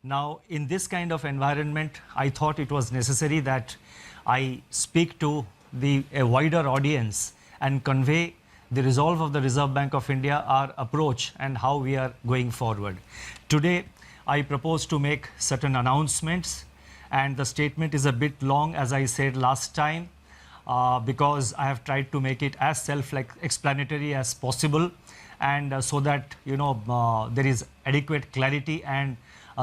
Now, in this kind of environment, I thought it was necessary that I speak to a wider audience and convey the resolve of the Reserve Bank of India, our approach and how we are going forward. Today, I propose to make certain announcements, and the statement is a bit long, as I said last time, because I have tried to make it as self-explanatory as possible, and so that there is adequate clarity, and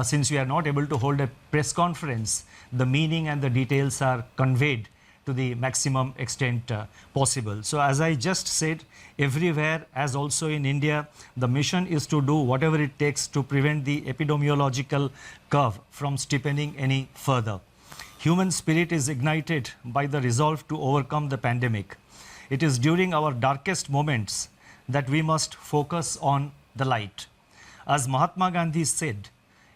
since we are not able to hold a press conference, the meaning and the details are conveyed to the maximum extent possible. So as I just said, everywhere, as also in India, the mission is to do whatever it takes to prevent the epidemiological curve from steepening any further. Human spirit is ignited by the resolve to overcome the pandemic. It is during our darkest moments that we must focus on the light. As Mahatma Gandhi said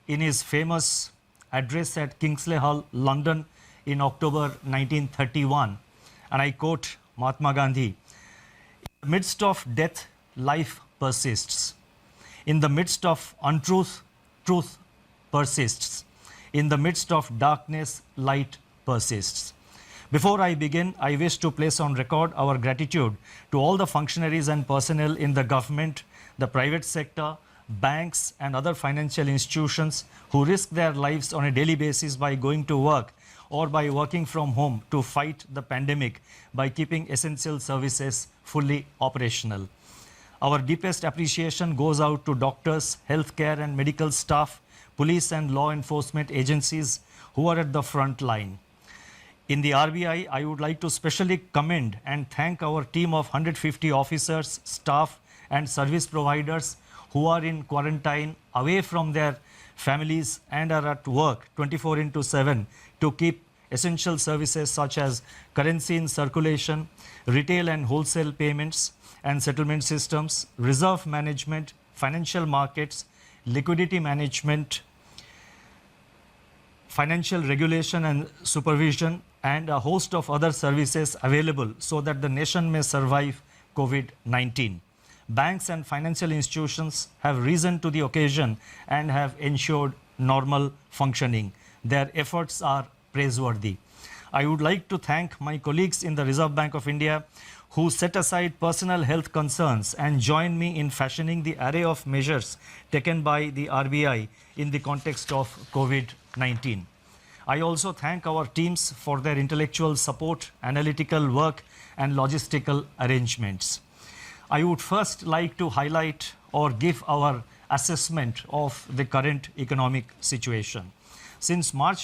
in his famous address at Kingsley Hall, London in October 1931, and I quote Mahatma Gandhi, "In the midst of death, life persists. In the midst of untruth, truth persists. In the midst of darkness, light persists." Before I begin, I wish to place on record our gratitude to all the functionaries and personnel in the government, the private sector, banks and other financial institutions who risk their lives on a daily basis by going to work or by working from home to fight the pandemic by keeping essential services fully operational. Our deepest appreciation goes out to doctors, healthcare and medical staff, police and law enforcement agencies who are at the front line. In the RBI, I would like to specially commend and thank our team of 150 officers, staff and service providers who are in quarantine, away from their families and are at work 24/7 to keep essential services such as currency in circulation, retail and wholesale payments and settlement systems, reserve management, financial markets, liquidity management, financial regulation and supervision, and a host of other services available so that the nation may survive COVID-19. Banks and financial institutions have risen to the occasion and have ensured normal functioning. Their efforts are praiseworthy. I would like to thank my colleagues in the Reserve Bank of India who set aside personal health concerns and joined me in fashioning the array of measures taken by the RBI in the context of COVID-19. I also thank our teams for their intellectual support, analytical work and logistical arrangements. I would first like to highlight or give our assessment of the current economic situation. Since March